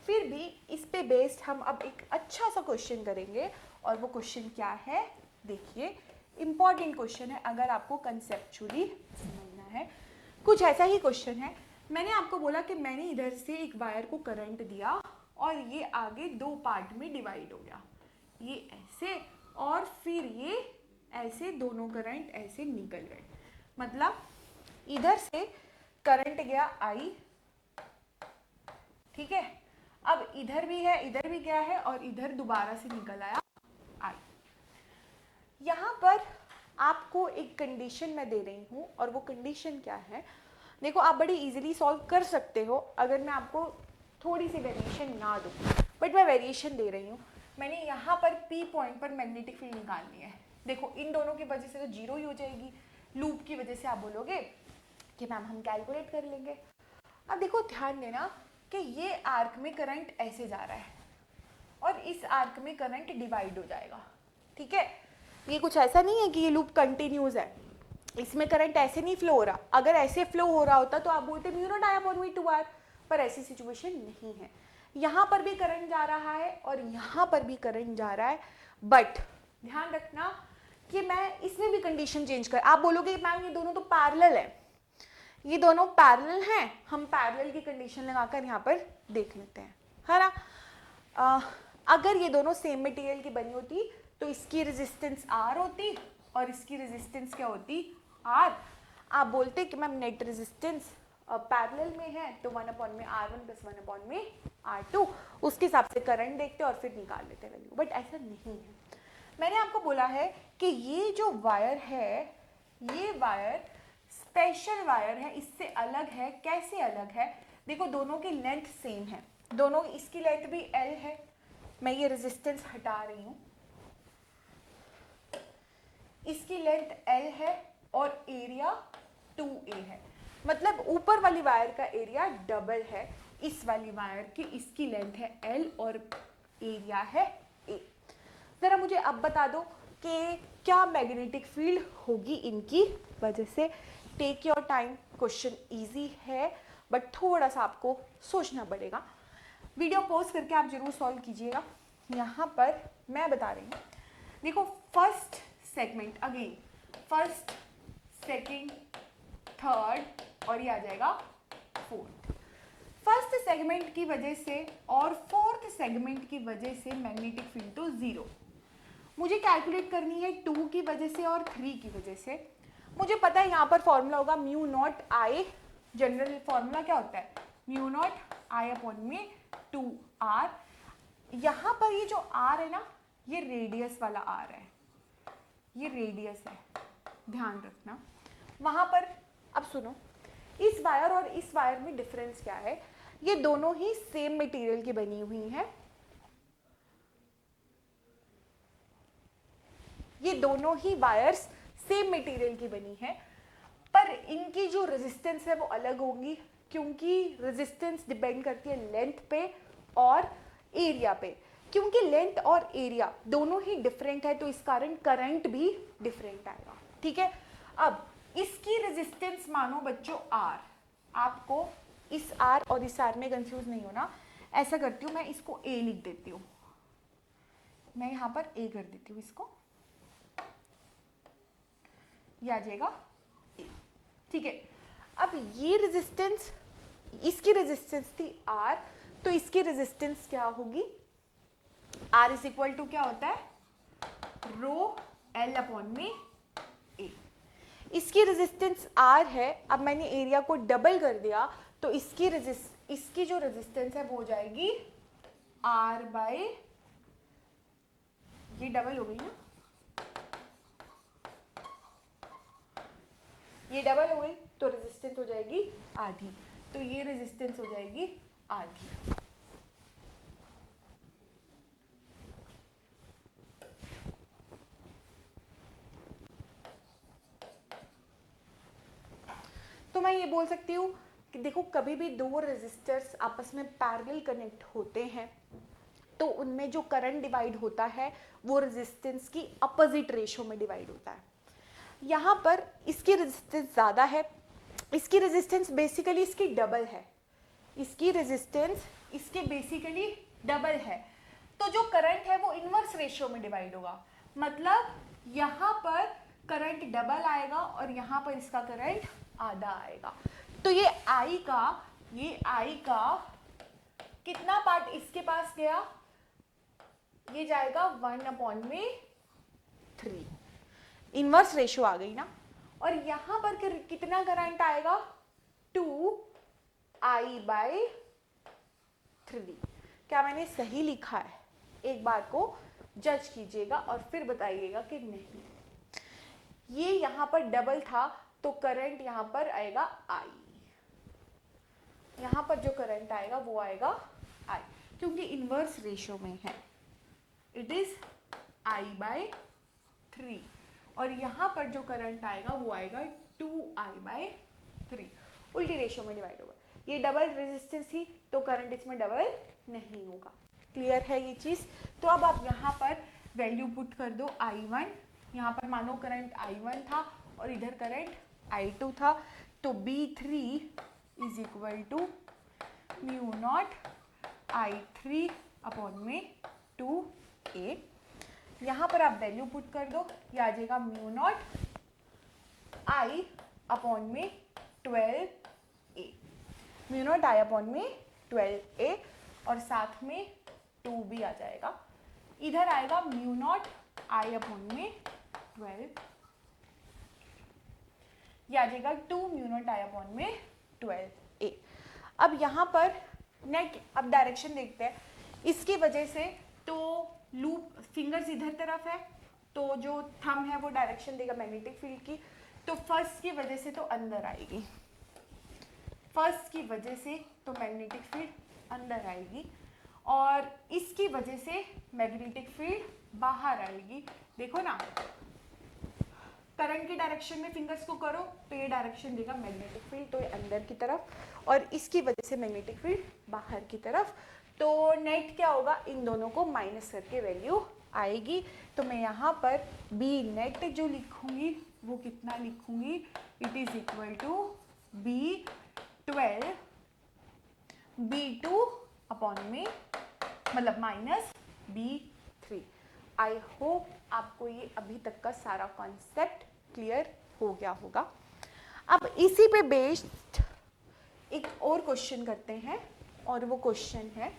फिर भी इस पे बेस्ड हम अब एक अच्छा सा क्वेश्चन करेंगे, और वो क्वेश्चन क्या है देखिए, इंपॉर्टेंट क्वेश्चन है अगर आपको कंसेप्चुअली समझना है। कुछ ऐसा ही क्वेश्चन है, मैंने आपको बोला कि मैंने इधर से एक वायर को करंट दिया और ये आगे 2 पार्ट में डिवाइड हो गया, ये ऐसे और फिर ये ऐसे, दोनों करंट ऐसे निकल गए। मतलब इधर से करंट गया I, ठीक है, अब इधर भी है, इधर भी गया है, और इधर दोबारा से निकल आया I। यहाँ पर आपको एक कंडीशन मैं दे रही हूँ, और वो कंडीशन क्या है, देखो आप बड़ी इजीली सॉल्व कर सकते हो अगर मैं आपको थोड़ी सी वेरिएशन ना दूँ, बट मैं वेरिएशन दे रही हूँ। मैंने यहाँ पर P पॉइंट पर मैग्नेटिक फील्ड निकालनी है। देखो इन दोनों की वजह से तो जीरो ही हो जाएगी, लूप की वजह से आप बोलोगे कि मैम हम कैलकुलेट कर लेंगे। अब देखो ध्यान देना कि ये आर्क में करंट ऐसे जा रहा है और इस आर्क में करंट डिवाइड हो जाएगा, ठीक है। ये कुछ ऐसा नहीं है कि ये लूप कंटिन्यूस है, इसमें करंट ऐसे नहीं फ्लो हो रहा। अगर ऐसे फ्लो हो रहा होता तो आप बोलते mu not I upon V2R, पर ऐसी सिचुएशन नहीं है। यहाँ पर भी करंट जा रहा है और यहाँ पर भी करंट जा रहा है, बट ध्यान रखना कि मैं इसमें भी कंडीशन चेंज कर, आप बोलोगे मैम ये दोनों तो पैरेलल है, ये दोनों पैरेलल हैं, हम पैरेलल की कंडीशन लगाकर यहाँ पर देख लेते हैं, है ना। अगर ये दोनों सेम मटेरियल की बनी होती तो इसकी रेजिस्टेंस R होती और इसकी रेजिस्टेंस क्या होती, R। आप बोलते कि मैम नेट रेजिस्टेंस पैरेलल में है तो 1 अपॉन में R1 प्लस 1 अपॉन में R2, उसके हिसाब से करंट देखते और फिर निकाल लेते वैल्यू, बट ऐसा नहीं है। मैंने आपको बोला है कि ये जो वायर है, ये वायर स्पेशल वायर है, इससे अलग है। कैसे अलग है, देखो दोनों की लेंथ सेम है, दोनों, इसकी लेंथ भी L है, मैं ये रेजिस्टेंस हटा रही हूँ, इसकी लेंथ L है और एरिया 2A है। मतलब ऊपर वाली वायर का एरिया डबल है इस वाली वायर की, इसकी लेंथ है L और एरिया है A। जरा मुझे अब बता दो कि क्या मैग्नेटिक फील्ड होगी इनकी वजह से। Take your time, question easy है बट थोड़ा सा आपको सोचना पड़ेगा। वीडियो पॉज करके आप जरूर सॉल्व कीजिएगा। यहाँ पर मैं बता रही हूँ, देखो first segment, again first, second, third और ये आ जाएगा फोर्थ। फर्स्ट सेगमेंट की वजह से और फोर्थ सेगमेंट की वजह से मैग्नेटिक फील्ड तो जीरो। मुझे कैलकुलेट करनी है 2 की वजह से और 3 की वजह से। मुझे पता है यहाँ पर फॉर्मूला होगा mu not I, general formula क्या होता है, म्यू नॉट I अपॉन में 2R। यहाँ पर ये जो R है ना, ये रेडियस वाला R है, ये रेडियस है, ध्यान रखना। वहाँ पर अब सुनो, इस वायर और इस वायर में डिफरेंस क्या है, ये दोनों ही सेम मटेरियल की बनी हुई हैं, ये दोनों ही वायर्स सेम मटेरियल की बनी है, पर इनकी जो रेजिस्टेंस है वो अलग होंगी, क्योंकि रेजिस्टेंस डिपेंड करती है लेंथ पे और एरिया पे। क्योंकि लेंथ और एरिया दोनों ही डिफरेंट है तो इस कारण करंट भी डिफरेंट आएगा, ठीक है। अब इसकी रेजिस्टेंस मानो बच्चों R, आपको इस R और इस R में कंफ्यूज नहीं होना। ऐसा करती हूँ मैं, इसको A लिख देती हूँ, मैं यहाँ पर A कर देती हूँ, इसको ये आ जाएगा A, ठीक है। अब ये रेजिस्टेंस, इसकी रेजिस्टेंस थी R, तो इसकी रेजिस्टेंस क्या होगी, R इज इक्वल टू क्या होता है, रो L अपॉन में A। इसकी रेजिस्टेंस R है, अब मैंने एरिया को डबल कर दिया तो इसकी जो रेजिस्टेंस है वो हो जाएगी R बाय, ये डबल हो गई ना, ये डबल हो गई तो रेजिस्टेंस हो जाएगी आधी, तो ये रेजिस्टेंस हो जाएगी आधी। तो मैं ये बोल सकती हूँ कि देखो कभी भी दो रेजिस्टर्स आपस में पैरेलल कनेक्ट होते हैं तो उनमें जो करंट डिवाइड होता है वो रेजिस्टेंस की अपोजिट रेशो में डिवाइड होता है। यहाँ पर इसकी रेजिस्टेंस ज़्यादा है, इसकी रेजिस्टेंस बेसिकली इसकी डबल है, इसकी रेजिस्टेंस इसके बेसिकली डबल है, तो जो करंट है वो इनवर्स रेशियो में डिवाइड होगा। मतलब यहाँ पर करंट डबल आएगा और यहाँ पर इसका करंट आधा आएगा। तो ये I का कितना पार्ट इसके पास गया, ये जाएगा 1/3, इनवर्स रेशियो आ गई ना। और यहाँ पर कितना करंट आएगा, 2I/3। क्या मैंने सही लिखा है? एक बार को जज कीजिएगा और फिर बताइएगा कि नहीं। ये यहाँ पर डबल था तो करंट यहाँ पर आएगा I, यहाँ पर जो करंट आएगा वो आएगा I, क्योंकि इनवर्स रेशियो में है, इट इज I/3। और यहाँ पर जो करंट आएगा वो आएगा 2I/3, उल्टी रेशियो में डिवाइड होगा। ये डबल रेजिस्टेंस थी तो करंट इसमें डबल नहीं होगा। क्लियर है ये चीज़? तो अब आप यहाँ पर वैल्यू पुट कर दो I1, यहाँ पर मानो करंट I1 था और इधर करंट I2 था, तो B3 is equal to μ0 I3/2A। यहाँ पर आप वैल्यू पुट कर दो, ये आ जाएगा μ0 I/12A, μ0 I/12A, और साथ में 2 भी आ जाएगा। इधर आएगा μ0 I/12, ये आ जाएगा 2 μ0 I/12A। अब यहाँ पर नेट, अब डायरेक्शन देखते हैं। इसकी वजह से तो लूप फिंगर्स इधर तरफ है, तो जो थंब है वो डायरेक्शन देगा मैग्नेटिक फील्ड की, तो फर्स्ट की वजह से तो अंदर आएगी, फर्स्ट की वजह से तो मैग्नेटिक फील्ड अंदर आएगी, और इसकी वजह से मैग्नेटिक फील्ड बाहर आएगी। देखो ना, करंट की डायरेक्शन में फिंगर्स को करो तो ये डायरेक्शन देगा मैग्नेटिक फील्ड, तो ये अंदर की तरफ, और इसकी वजह से मैग्नेटिक फील्ड बाहर की तरफ। तो नेट क्या होगा, इन दोनों को माइनस करके वैल्यू आएगी। तो मैं यहाँ पर बी नेट जो लिखूंगी वो कितना लिखूंगी, it is equal to B12 B2/में, मतलब माइनस B3। आई होप आपको ये अभी तक का सारा कॉन्सेप्ट क्लियर हो गया होगा। अब इसी पे बेस्ड एक और क्वेश्चन करते हैं, और वो क्वेश्चन है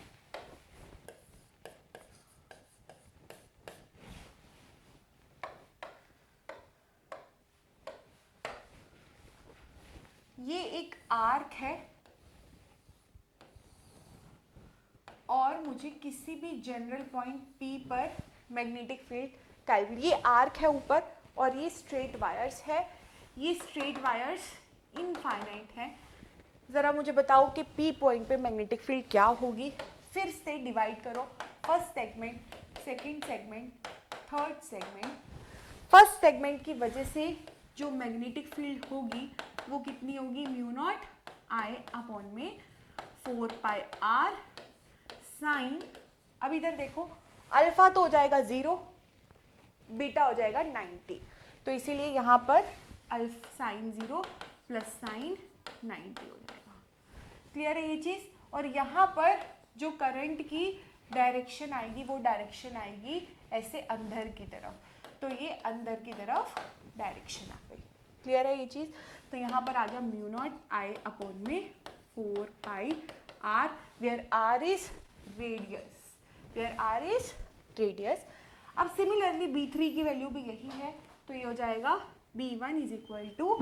ये एक आर्क है और मुझे किसी भी जनरल पॉइंट P पर मैग्नेटिक फील्ड कैलकुलेट, ये आर्क है ऊपर और ये स्ट्रेट वायर्स है, ये स्ट्रेट वायर्स इनफाइनाइट है। ज़रा मुझे बताओ कि P पॉइंट पे मैग्नेटिक फील्ड क्या होगी। फिर से डिवाइड करो, first segment, second segment, third segment. First segment की वजह से जो मैग्नेटिक फील्ड होगी वो कितनी होगी, μ0 I/में 4πr साइन, अब इधर देखो अल्फा तो हो जाएगा 0, बीटा हो जाएगा 90, तो इसीलिए यहाँ पर अल्फा साइन 0 प्लस साइन 90 हो जाएगा। क्लियर है ये चीज़? और यहाँ पर जो करंट की डायरेक्शन आएगी वो डायरेक्शन आएगी ऐसे अंदर की तरफ, तो ये अंदर की तरफ डायरेक्शन आ गई। क्लियर है ये चीज़? तो यहाँ पर आ गया μ0 I/में 4πr, where r is radius, where r is radius. अब सिमिलरली B3 की वैल्यू भी यही है, तो ये हो जाएगा B1 is equal to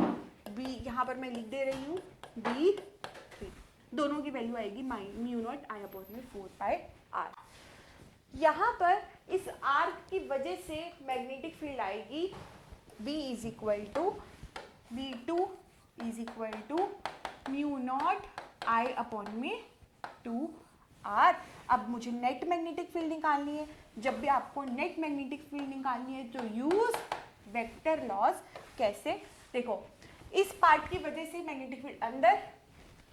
be, यहाँ पर मैं लिख दे रही हूँ B3, दोनों की वैल्यू आएगी म्यू नॉट आई अपॉन में 4πr। यहाँ पर इस आर्क की वजह से मैग्नेटिक फील्ड आएगी B is equal to B2 is equal to mu not I upon में 2r। अब मुझे नेट मैग्नेटिक फील्ड निकालनी है। जब भी आपको नेट मैग्नेटिक फील्ड निकालनी है तो यूज वेक्टर लॉज। कैसे? देखो, इस पार्ट की वजह से मैग्नेटिक फील्ड अंदर,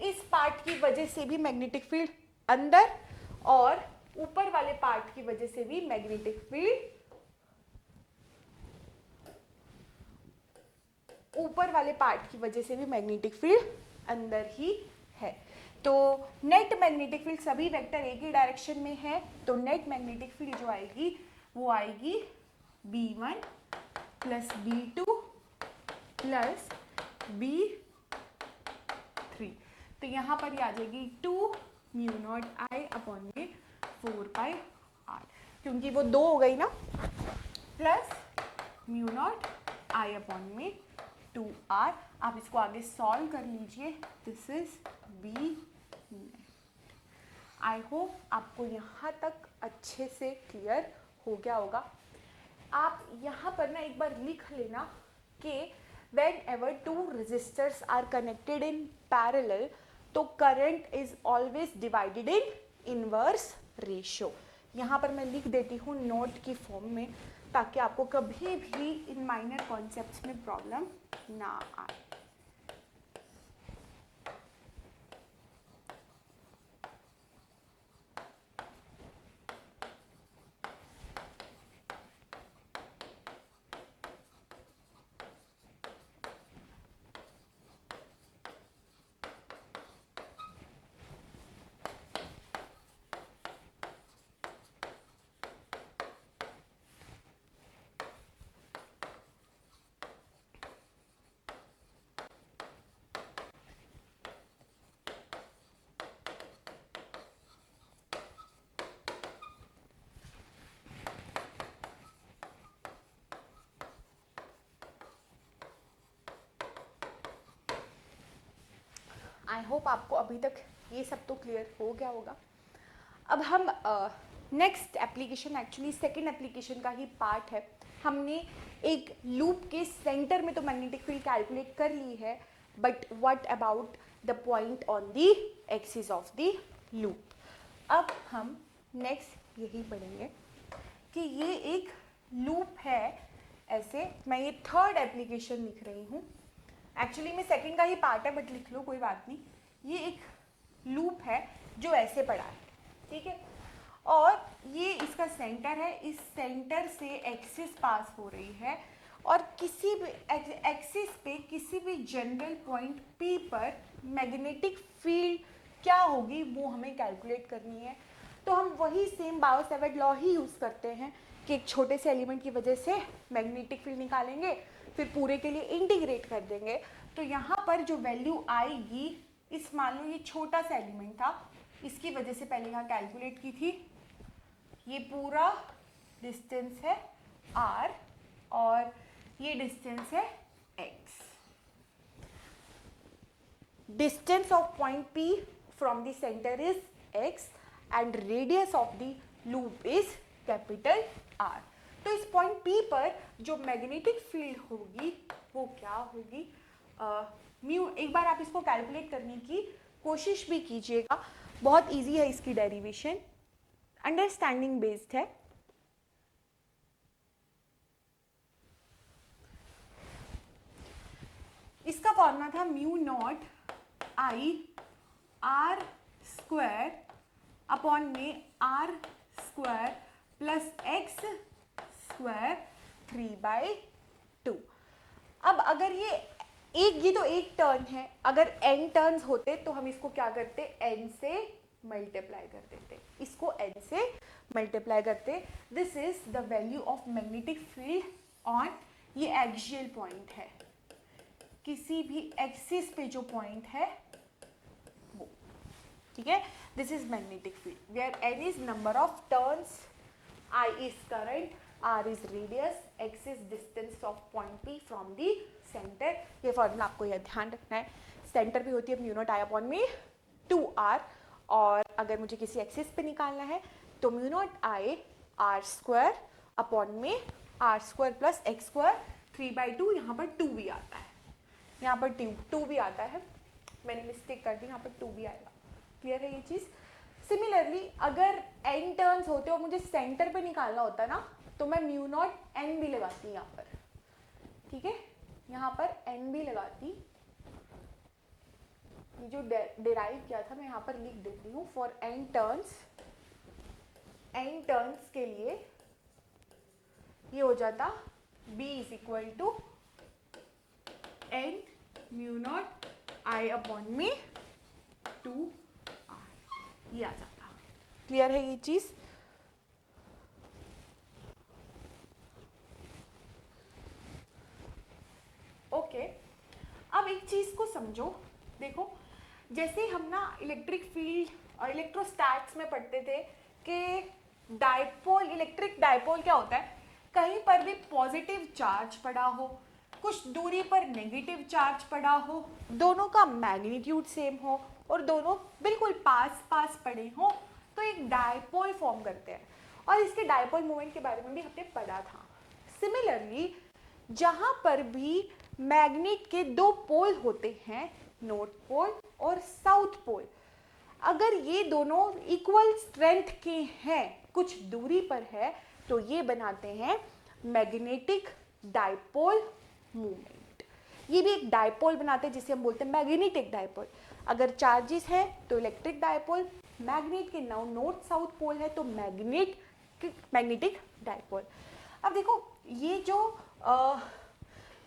इस पार्ट की वजह से भी मैग्नेटिक फील्ड अंदर, और ऊपर वाले पार्ट की वजह से भी मैग्नेटिक फील्ड, ऊपर वाले पार्ट की वजह से भी मैग्नेटिक फील्ड अंदर ही है। तो नेट मैग्नेटिक फील्ड सभी वेक्टर एक ही डायरेक्शन में है, तो नेट मैग्नेटिक फील्ड जो आएगी वो आएगी B1 plus B2 plus B3। तो यहाँ पर ये आ जाएगी 2 म्यू नॉट आई अपॉन में 4πr, क्योंकि वो 2 हो गई ना, plus mu not I upon में 2r। आप इसको आगे सॉल्व कर लीजिए। This is B। I hope आपको यहाँ तक अच्छे से क्लियर हो गया होगा। आप यहाँ पर ना एक बार लिख लेना कि whenever two resistors are connected in parallel, तो current is always divided in inverse ratio। यहाँ पर मैं लिख देती हूँ नोट की फॉर्म में, ताकि आपको कभी भी इन माइनर कॉन्सेप्ट्स में प्रॉब्लम ना आए। आई होप आपको अभी तक ये सब तो क्लियर हो गया होगा। अब हम next application, actually second application का ही पार्ट है। हमने एक लूप के सेंटर में तो मैग्नेटिक फील्ड कैलकुलेट कर ली है, but what about the point on the axis of the loop. अब हम नेक्स्ट यही पढ़ेंगे कि ये एक लूप है। ऐसे मैं ये थर्ड एप्लीकेशन लिख रही हूँ, एक्चुअली में सेकंड का ही पार्ट है, बट लिख लो कोई बात नहीं। ये एक लूप है जो ऐसे पड़ा है, ठीक है, और ये इसका सेंटर है। इस सेंटर से एक्सिस पास हो रही है, और किसी भी एक्सिस पे किसी भी जनरल पॉइंट P पर मैग्नेटिक फील्ड क्या होगी वो हमें कैलकुलेट करनी है। तो हम वही सेम बायो-सैवर्ट लॉ ही यूज़ करते हैं कि एक छोटे से एलिमेंट की वजह से मैग्नेटिक फील्ड निकालेंगे, फिर पूरे के लिए इंटीग्रेट कर देंगे। तो यहाँ पर जो वैल्यू आएगी, इस मान लो ये छोटा सा एलिमेंट था, इसकी वजह से पहले यहाँ कैलकुलेट की थी। ये पूरा डिस्टेंस है r और ये डिस्टेंस है x। Distance of point P from the centre is x and radius of the loop is capital R। तो इस पॉइंट P पर जो मैग्नेटिक फील्ड होगी वो क्या होगी, म्यू। एक बार आप इसको कैलकुलेट करने की कोशिश भी कीजिएगा, बहुत इजी है इसकी डेरिवेशन, अंडरस्टैंडिंग बेस्ड है। इसका फॉर्मूला था mu not I r square upon में r square plus x square 3/2। अब अगर ये तो एक टर्न है, अगर n टर्न्स होते तो हम इसको क्या करते, n से मल्टीप्लाई कर देते, इसको n से मल्टीप्लाई करते। This is the value of magnetic field on, ये एक्सियल पॉइंट है, किसी भी एक्सिस पे जो पॉइंट है वो, ठीक है। This is magnetic field where n is number of turns, I is current, R is radius, x is distance of point P from the center. ये फॉर्मूला आपको यह ध्यान रखना है. सेंटर पे होती है म्यू नॉट आई अपॉन में 2r, और अगर मुझे किसी एक्सिस पे निकालना है तो mu not I r square upon में r square plus x square 3/2. यहाँ पर 2 भी आता है, यहाँ पर 2 भी आता है, मैंने मिस्टेक कर दी, यहाँ पर 2 भी आएगा. क्लियर है ये चीज़. सिमिलरली अगर n टर्न्स होते और मुझे सेंटर पे निकालना होता ना तो मैं म्यू नॉट n भी लगाती यहाँ पर. ठीक है, यहाँ पर n भी लगाती. ये जो डिराइव किया था मैं यहाँ पर लिख देती हूँ. फॉर n टर्न्स के लिए ये हो जाता b is equal to n mu not i upon में 2r. ये आ जाता. क्लियर है ये चीज. ओके, अब एक चीज को समझो. देखो, जैसे हम ना इलेक्ट्रिक फील्ड और इलेक्ट्रोस्टैट्स में पढ़ते थे कि डायपोल, इलेक्ट्रिक डायपोल क्या होता है, कहीं पर भी पॉजिटिव चार्ज पड़ा हो, कुछ दूरी पर नेगेटिव चार्ज पड़ा हो, दोनों का मैग्नीट्यूड सेम हो और दोनों बिल्कुल पास पास पड़े हो, तो एक डायपोल फॉर्म करते हैं. और इसके डायपोल मोमेंट के बारे में भी हमने पढ़ा था. सिमिलरली जहां पर भी मैग्नेट के दो पोल होते हैं, नॉर्थ पोल और साउथ पोल, अगर ये दोनों इक्वल स्ट्रेंथ के हैं, कुछ दूरी पर है, तो ये बनाते हैं मैग्नेटिक डायपोल मूवमेंट. ये भी एक डायपोल बनाते हैं जिसे हम बोलते हैं मैग्नेटिक डायपोल. अगर चार्जेस है तो इलेक्ट्रिक डायपोल, मैग्नेट के नॉर्थ साउथ पोल है तो मैग्नेटिक डायपोल. अब देखो, ये जो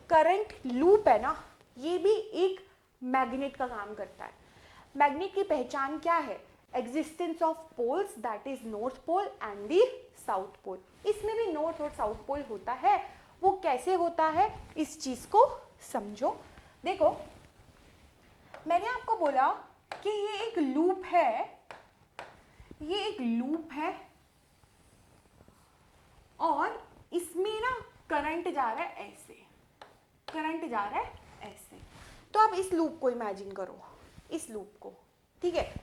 करंट लूप है ना, ये भी एक मैग्नेट का काम करता है. मैग्नेट की पहचान क्या है? Existence of poles, that is north pole and the south pole. इसमें भी नॉर्थ और साउथ पोल होता है. वो कैसे होता है इस चीज को समझो. देखो, मैंने आपको बोला कि ये एक लूप है, ये एक लूप है और इसमें ना करंट जा रहा है ऐसे, करंट जा रहा है ऐसे. तो आप इस लूप को इमेजिन करो, इस लूप को. ठीक है,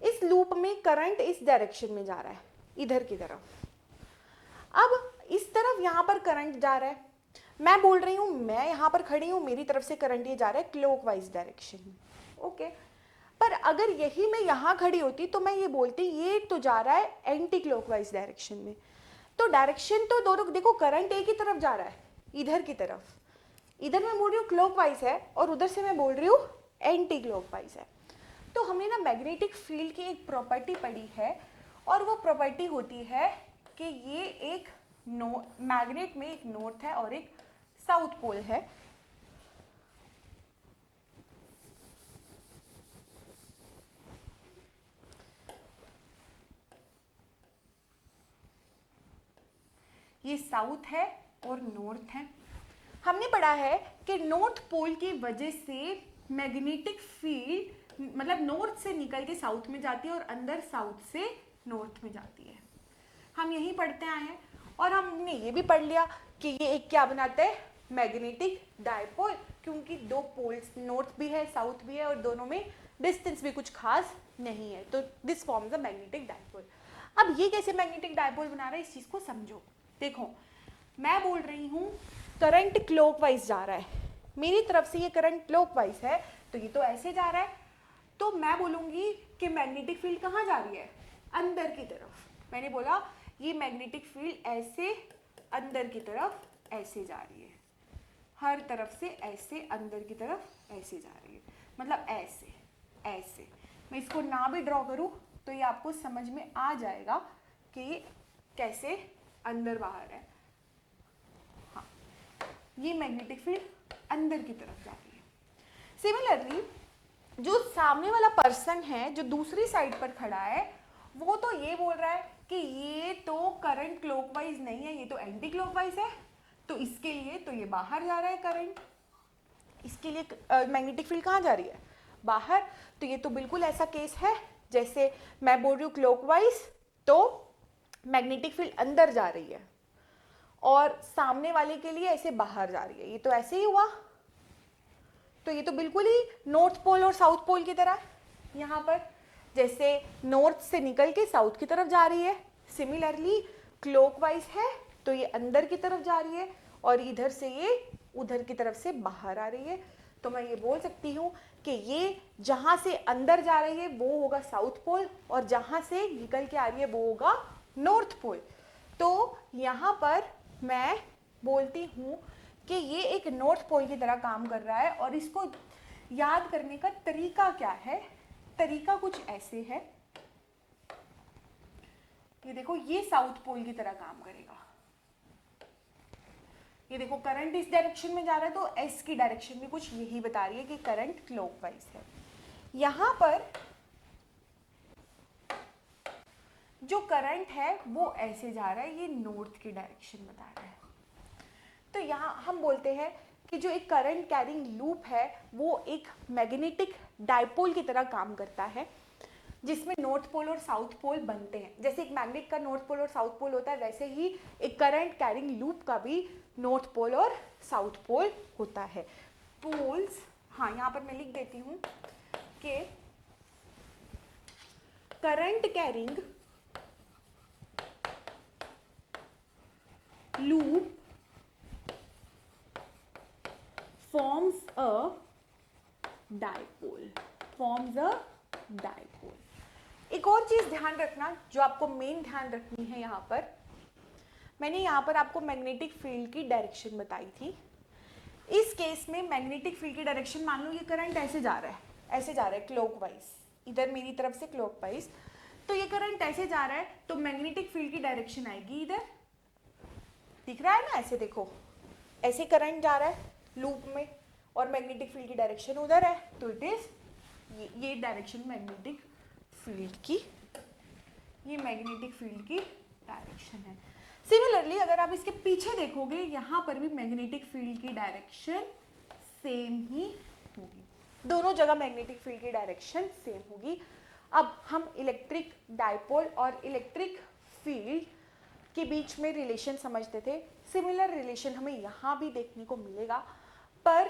इस लूप में करंट इस डायरेक्शन में जा रहा है, इधर की तरफ. अब इस तरफ यहाँ पर करंट जा रहा है. मैं बोल रही हूँ, मैं यहाँ पर खड़ी हूँ, मेरी तरफ से करंट ये जा रहा है क्लॉकवाइज डायरेक्शन में. ओके, पर अगर यही मैं यहाँ खड़ी होती तो मैं ये बोलती ये तो जा रहा है एंटी क्लॉकवाइज डायरेक्शन में. तो डायरेक्शन तो दोनों, देखो करंट एक ही तरफ जा रहा है, इधर की तरफ. इधर मैं बोल रही हूँ क्लॉकवाइज है और उधर से मैं बोल रही हूँ एंटी क्लॉकवाइज है. तो हमने ना मैग्नेटिक फील्ड की एक प्रॉपर्टी पढ़ी है और वो प्रॉपर्टी होती है कि ये एक मैग्नेट में एक नॉर्थ है और एक साउथ पोल है. ये साउथ है और नॉर्थ है. हमने पढ़ा है कि नॉर्थ पोल की वजह से मैग्नेटिक फील्ड मतलब नॉर्थ से निकल के साउथ में जाती है और अंदर साउथ से नॉर्थ में जाती है. हम यही पढ़ते आए हैं और हमने ये भी पढ़ लिया कि ये एक क्या बनाता है, मैग्नेटिक डायपोल, क्योंकि दो पोल्स नॉर्थ भी है साउथ भी है और दोनों में डिस्टेंस भी कुछ खास नहीं है. तो this forms a magnetic dipole. अब ये कैसे मैग्नेटिक डायपोल बना रहा है इस चीज को समझो. देखो, मैं बोल रही हूँ करंट क्लॉकवाइज जा रहा है, मेरी तरफ से ये करंट क्लॉकवाइज है तो ये तो ऐसे जा रहा है. तो मैं बोलूँगी कि मैग्नेटिक फील्ड कहाँ जा रही है, अंदर की तरफ. मैंने बोला ये मैग्नेटिक फील्ड ऐसे अंदर की तरफ ऐसे जा रही है, हर तरफ से ऐसे अंदर की तरफ ऐसे जा रही है, मतलब ऐसे ऐसे. मैं इसको ना भी ड्रॉ करूँ तो ये आपको समझ में आ जाएगा कि ये कैसे अंदर बाहर है. हाँ, ये मैग्नेटिक फील्ड अंदर की तरफ जा रही है. सिमिलरली जो सामने वाला पर्सन है जो दूसरी साइड पर खड़ा है वो तो ये बोल रहा है कि ये तो करंट क्लॉकवाइज नहीं है, ये तो एंटी क्लॉकवाइज है, तो इसके लिए तो ये बाहर जा रहा है करंट. इसके लिए मैग्नेटिक फील्ड कहाँ जा रही है, बाहर. तो ये तो बिल्कुल ऐसा केस है जैसे मैं बोल रही हूँ क्लॉकवाइज तो मैग्नेटिक फील्ड अंदर जा रही है और सामने वाले के लिए ऐसे बाहर जा रही है, ये तो ऐसे ही हुआ, तो ये तो बिल्कुल ही नॉर्थ पोल और साउथ पोल की तरह है। यहाँ पर जैसे नॉर्थ से निकल के साउथ की तरफ जा रही है, सिमिलरली क्लॉकवाइज है तो ये अंदर की तरफ जा रही है और इधर से ये उधर की तरफ से बाहर आ रही है। तो मैं ये बोल सकती हूँ कि ये जहाँ से अंदर जा रही है वो होगा साउथ पोल और जहाँ से निकल के आ रही है वो होगा नॉर्थ पोल। तो यहाँ पर मैं बोलती हूँ कि ये एक नॉर्थ पोल की तरह काम कर रहा है और इसको याद करने का तरीका क्या है, तरीका कुछ ऐसे है, ये देखो ये साउथ पोल की तरह काम करेगा, ये देखो करंट इस डायरेक्शन में जा रहा है तो एस की डायरेक्शन भी कुछ यही बता रही है कि करंट क्लॉकवाइज है। यहां पर जो करंट है वो ऐसे जा रहा है, ये नॉर्थ की डायरेक्शन बता रहा है। तो यहाँ हम बोलते हैं कि जो एक करंट कैरिंग लूप है वो एक मैग्नेटिक डाइपोल की तरह काम करता है जिसमें नॉर्थ पोल और साउथ पोल बनते हैं। जैसे एक मैग्नेट का नॉर्थ पोल और साउथ पोल होता है वैसे ही एक करंट कैरिंग लूप का भी नॉर्थ पोल और साउथ पोल होता है। पोल्स, हाँ यहाँ पर मैं लिख देती हूँ कि current carrying loop forms a dipole, forms a dipole। एक और चीज ध्यान रखना जो आपको मेन ध्यान रखनी है, यहाँ पर मैंने यहाँ पर आपको मैग्नेटिक फील्ड की डायरेक्शन बताई थी। इस केस में मैग्नेटिक फील्ड की डायरेक्शन, मान लो ये करंट ऐसे जा रहा है, ऐसे जा रहा है क्लॉकवाइज, इधर मेरी तरफ से क्लॉकवाइज, तो ये करंट ऐसे जा रहा है तो मैग्नेटिक फील्ड की डायरेक्शन आएगी इधर, दिख रहा है ना, ऐसे देखो ऐसे करंट जा रहा है लूप में और मैग्नेटिक फील्ड की डायरेक्शन उधर है, तो इट इज ये डायरेक्शन मैग्नेटिक फील्ड की, ये मैग्नेटिक फील्ड की डायरेक्शन है। सिमिलरली अगर आप इसके पीछे देखोगे यहाँ पर भी मैग्नेटिक फील्ड की डायरेक्शन सेम ही होगी, दोनों जगह मैग्नेटिक फील्ड की डायरेक्शन सेम होगी। अब हम इलेक्ट्रिक डाइपोल और इलेक्ट्रिक फील्ड के बीच में रिलेशन समझते थे, सिमिलर रिलेशन हमें यहाँ भी देखने को मिलेगा, पर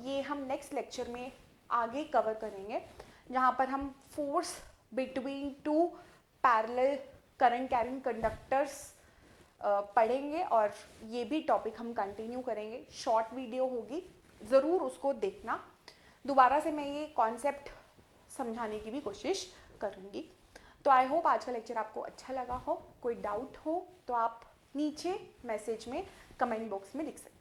ये हम नेक्स्ट लेक्चर में आगे कवर करेंगे जहाँ पर हम force between two parallel current carrying conductors पढ़ेंगे और ये भी टॉपिक हम कंटिन्यू करेंगे। शॉर्ट वीडियो होगी, ज़रूर उसको देखना। दोबारा से मैं ये कॉन्सेप्ट समझाने की भी कोशिश करूँगी। तो आई होप आज का लेक्चर आपको अच्छा लगा हो। कोई डाउट हो तो आप नीचे मैसेज में कमेंट बॉक्स में लिख सकते हैं।